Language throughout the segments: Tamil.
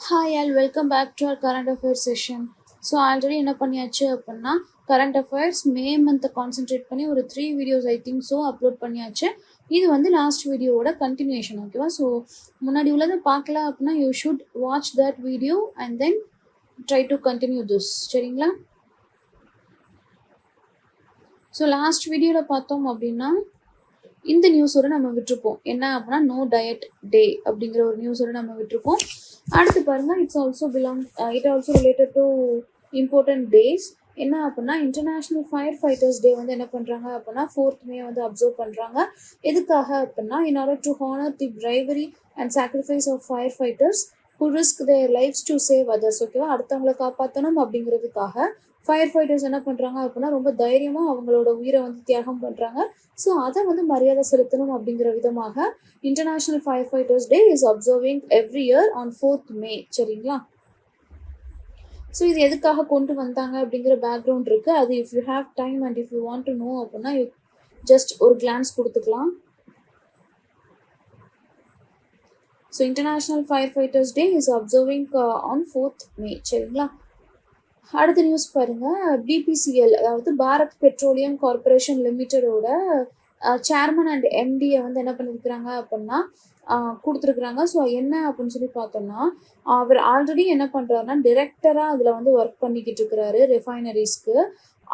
Hi all welcome back to our current affairs session. So already என்ன பண்ணியாச்சு அப்படின்னா கரண்ட் அஃபேர்ஸ் மே மந்த்தை கான்சென்ட்ரேட் பண்ணி ஒரு 3 videos I think so upload பண்ணியாச்சு. இது வந்து லாஸ்ட் வீடியோவோட கண்டினியூஷன். ஓகேவா? ஸோ முன்னாடி உள்ளதை பார்க்கல அப்படின்னா you should watch that video and then try to continue this. சரிங்களா? ஸோ லாஸ்ட் வீடியோவில் பார்த்தோம் அப்படின்னா இந்த நியூஸோட நம்ம விட்டுருப்போம். என்ன அப்படின்னா நோ டயட் டே அப்படிங்கிற ஒரு நியூஸோட நம்ம விட்டுருப்போம். அடுத்து பாருங்க, it also related to important days. என்ன அப்படின்னா இன்டர்நேஷ்னல் ஃபயர் ஃபைட்டர்ஸ் டே வந்து என்ன பண்ணுறாங்க அப்படின்னா 4th May வந்து அப்சர்வ் பண்ணுறாங்க. எதுக்காக அப்படின்னா in order to honour the bravery and sacrifice of fire fighters who risk their lives to save others. ஓகேவா? அடுத்தவங்களை காப்பாற்றணும் அப்படிங்கிறதுக்காக ஃபயர் ஃபைட்டர்ஸ் என்ன பண்ணுறாங்க அப்படின்னா ரொம்ப தைரியமாக அவங்களோட உயிரை வந்து தியாகம் பண்ணுறாங்க. ஸோ அதை வந்து மரியாதை செலுத்தணும் அப்படிங்கிற விதமாக international fire fighters day is observing every year on 4th May. சரிங்களா? ஸோ இது எதுக்காக கொண்டு வந்தாங்க அப்படிங்கிற பேக்ரவுண்ட் இருக்குது. அது if you have time and if you want to know அப்படின்னா ஜஸ்ட் ஒரு கிளான்ஸ் கொடுத்துக்கலாம். So international fire fighters day is observing on 4th May. சரிங்களா? அடுத்த நியூஸ் பாருங்க, பிபிசிஎல் அதாவது பாரத் பெட்ரோலியம் கார்பரேஷன் லிமிட்டடோட சேர்மன் அண்ட் எம்டியை வந்து என்ன பண்ணியிருக்கிறாங்க அப்படின்னா கொடுத்துருக்குறாங்க. ஸோ என்ன அப்படின்னு சொல்லி பார்த்தோம்னா அவர் ஆல்ரெடி என்ன பண்ணுறாருன்னா டிரெக்டராக அதில் வந்து ஒர்க் பண்ணிக்கிட்டு இருக்கிறாரு ரிஃபைனரிஸ்க்கு.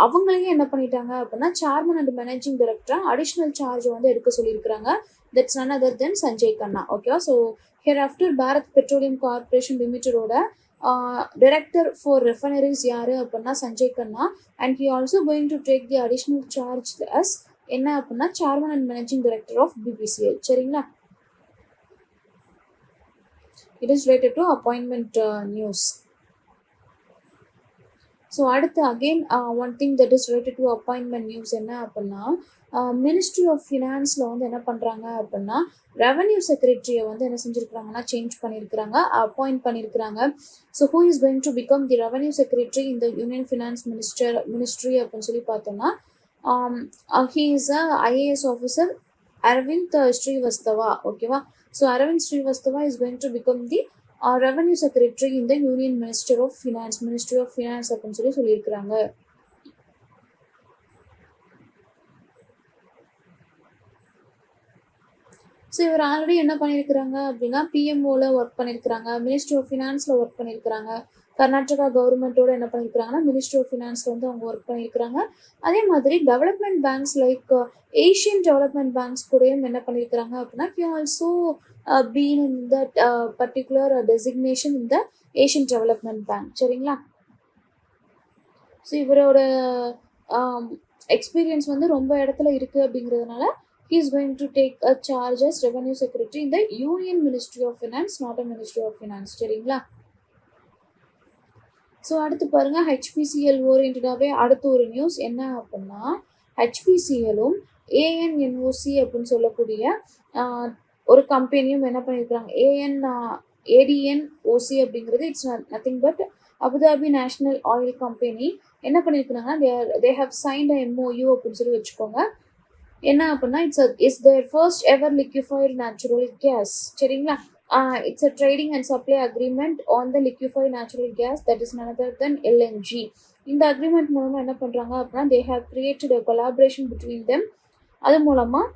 அவங்களையும் என்ன பண்ணிட்டாங்க அப்படின்னா சேர்மன் அண்ட் மேனேஜிங் டைரக்டராக அடிஷ்னல் சார்ஜ் வந்து எடுக்க சொல்லியிருக்கிறாங்க. That's none other than Sanjay Khanna. ஓகேவா? So here after Bharat petroleum corporation லிமிட்டடோட director for refineries யாரு அப்படின்னா Sanjay Khanna. And he also going to take the additional charge as என்ன அப்படின்னா chairman and managing director of BPCL. சரிங்களா? It is related to appointment news. So அடுத்து again one thing that is related to appointment news என்ன அப்படின்னா மினிஸ்ட்ரி ஆஃப் ஃபினான்ஸில் வந்து என்ன பண்ணுறாங்க அப்படின்னா ரெவன்யூ செக்ரட்டரியை வந்து என்ன செஞ்சுருக்கிறாங்கன்னா சேஞ்ச் பண்ணியிருக்கிறாங்க, அப்பாயிண்ட் பண்ணியிருக்கிறாங்க. So who is going to become the revenue secretary இந்த யூனியன் ஃபினான்ஸ் மினிஸ்ட்ரி அப்படின்னு சொல்லி பார்த்தோம்னா he is a IAS officer Arvind Srivastava. ஓகேவா? So Arvind Srivastava is going to become the revenue secretary இந்த யூனியன் மினிஸ்ட்ரி ஆஃப் ஃபினான்ஸ் அப்படின்னு சொல்லியிருக்கிறாங்க. ஸோ இவர் ஆல்ரெடி என்ன பண்ணியிருக்கிறாங்க அப்படின்னா பிஎம்ஓவில் ஒர்க் பண்ணியிருக்கிறாங்க, மினிஸ்ட்ரி ஆஃப் ஃபினான்ஸில் ஒர்க் பண்ணியிருக்கிறாங்க, கர்நாடகா கவர்மெண்ட்டோட என்ன பண்ணியிருக்கிறாங்கன்னா மினிஸ்ட்ரி ஆஃப் ஃபினான்ஸில் வந்து அவங்க ஒர்க் பண்ணியிருக்கிறாங்க. அதே மாதிரி development banks like Asian development banks கூடயும் என்ன பண்ணியிருக்கிறாங்க அப்படின்னா he also been in that particular designation இந்த ஏஷியன் டெவலப்மெண்ட் பேங்க். சரிங்களா? ஸோ இவரோட எக்ஸ்பீரியன்ஸ் வந்து ரொம்ப இடத்துல இருக்குது அப்படிங்கிறதுனால he is going to take a charge as revenue secretary in the Union Ministry of Finance, not a Ministry of Finance. சரிங்களா? ஸோ அடுத்து பாருங்க ஹெச்பிசிஎல் ஓரியன்டாகவே அடுத்த ஒரு நியூஸ் என்ன அப்படின்னா ஹெச்பிசிஎலும் ஏஎன்என்ஓசி அப்படின்னு சொல்லக்கூடிய ஒரு கம்பெனியும் என்ன பண்ணியிருக்கிறாங்க ஏடிஎன்ஓசி அப்படிங்கிறது it's nothing but Abu Dhabi national oil company என்ன பண்ணியிருக்கிறாங்கன்னா தே ஹவ் சைன்ட் எம்ஓயு அப்படின்னு சொல்லி வச்சுக்கோங்க. என்ன அப்படின்னா it's their first ever liquefied natural gas. சரிங்களா? It's a trading and supply agreement on the liquefied natural gas that is none other than LNG. இந்த அக்ரிமெண்ட் மூலமாக என்ன பண்ணுறாங்க அப்படின்னா they have created a collaboration between them. அது மூலமாக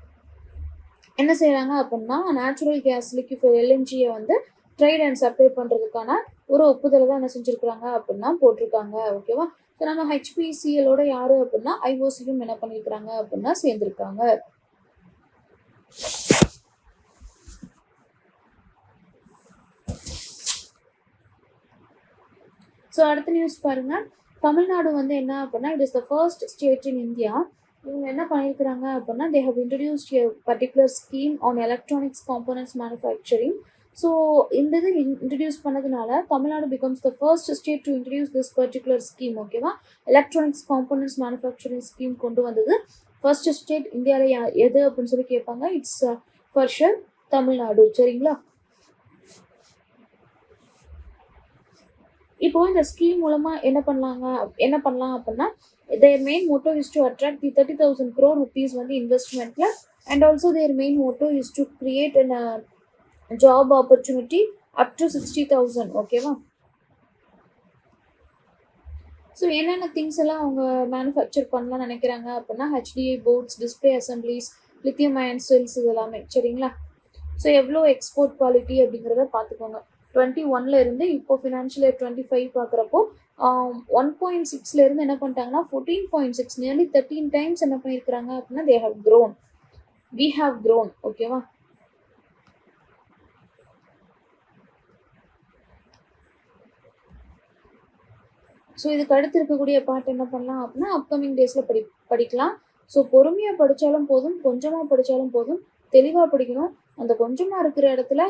என்ன செய்கிறாங்க அப்படின்னா நேச்சுரல் கேஸ் லிக்யூஃபைடு எல்என்ஜியை வந்து ட்ரேட் அண்ட் சப்ளை பண்ணுறதுக்கான ஒரு ஒப்புதலை தான் என்ன செஞ்சுருக்கிறாங்க அப்படின்னா போட்டிருக்காங்க. ஓகேவா? ஸோ நம்ம ஹெச்பிசிஎலோட யாரு அப்படின்னா ஐஓசியும் என்ன பண்ணியிருக்கிறாங்க அப்படின்னா சேர்ந்துருக்காங்க. ஸோ அடுத்த நியூஸ் பாருங்க, தமிழ்நாடு வந்து என்ன அப்படின்னா it is the first state in India. இவங்க என்ன பண்ணியிருக்கிறாங்க அப்படின்னா they have introduced a particular scheme on electronics components manufacturing. So இந்த இது இன்ட்ரடியூஸ் பண்ணதுனால Tamil Nadu becomes the first state to introduce this particular scheme. ஓகேவா? எலக்ட்ரானிக்ஸ் காம்போனன்ட்ஸ் மேனுஃபேக்சரிங் ஸ்கீம் கொண்டு வந்தது ஃபர்ஸ்ட் ஸ்டேட் இந்தியாவில் எது அப்படின்னு சொல்லி கேட்பாங்க. It's for sure Tamil Nadu. சரிங்களா? இப்போ இந்த ஸ்கீம் மூலமாக என்ன பண்ணலாம் அப்படின்னா their main motto is to attract the 30,000 crore rupees வந்து இன்வெஸ்ட்மெண்ட்ல, and also their main motto is to create a job opportunity up to 60,000. ஓகேவா? ஸோ என்னென்ன திங்ஸ் எல்லாம் அவங்க மேனுஃபேக்சர் பண்ணலாம்னு நினைக்கிறாங்க அப்படின்னா HDI boards, display assemblies, lithium ion cells, இது எல்லாமே. சரிங்களா? ஸோ எவ்வளோ எக்ஸ்போர்ட் குவாலிட்டி அப்படிங்கிறத பார்த்துக்கோங்க. 21 இருந்து இப்போ ஃபினான்ஷியல் இயர் 25 பார்க்குறப்போ 1.6 இருந்து என்ன பண்ணிட்டாங்கன்னா 14.6, நியர்லி 13 டைம்ஸ் என்ன பண்ணியிருக்கிறாங்க அப்படின்னா they have grown, we have grown. ஓகேவா? ஸோ இதுக்கு அடுத்து இருக்கக்கூடிய பார்ட் என்ன பண்ணலாம் அப்படின்னா அப்கமிங் டேஸில் படிக்கலாம். ஸோ பொறுமையாக படித்தாலும் போதும், கொஞ்சமாக படித்தாலும் போதும், தெளிவாக படிக்கணும். அந்த கொஞ்சமாக இருக்கிற இடத்துல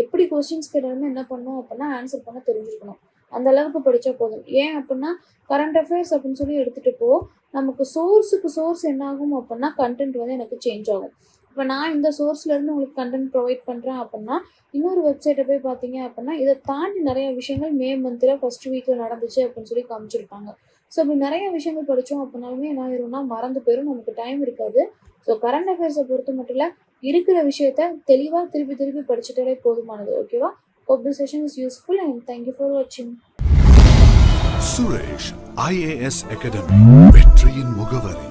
எப்படி கொஸ்டின்ஸ் கேட்டாலுமே என்ன பண்ணணும் அப்படின்னா ஆன்சர் பண்ண தெரிஞ்சிருக்கணும். அந்த அளவுக்கு படித்தா போதும். ஏன் அப்படின்னா கரண்ட் அஃபேர்ஸ் அப்படின்னு சொல்லி எடுத்துகிட்டு நமக்கு சோர்ஸ் என்ன ஆகும் அப்படின்னா கண்டென்ட் வந்து எனக்கு சேஞ்ச் ஆகும். இப்போ நான் இந்த சோர்ஸ்லேருந்து உங்களுக்கு கண்டென்ட் ப்ரொவைட் பண்ணுறேன் அப்படின்னா இன்னொரு வெப்சைட்டை போய் பார்த்தீங்க அப்படின்னா இதை தாண்டி நிறைய விஷயங்கள் மே மந்தில் ஃபர்ஸ்ட் வீக்கில் நடந்துச்சு அப்படின்னு சொல்லி காமிச்சிருப்பாங்க. ஸோ அப்படி நிறைய விஷயங்கள் படித்தோம் அப்படின்னாலுமே என்ன ஆயிரும்னா மறந்து போயிடும், நமக்கு டைம் இருக்காது. ஸோ கரண்ட் அஃபேர்ஸை பொறுத்த மட்டும் இல்லை, இருக்கிற விஷயத்த தெளிவாக திருப்பி படிச்சுட்டாலே போதுமானது. ஓகேவா? Hope this session is useful and thank you for watching. Suresh IAS academy, வெற்றியின் முகவரி.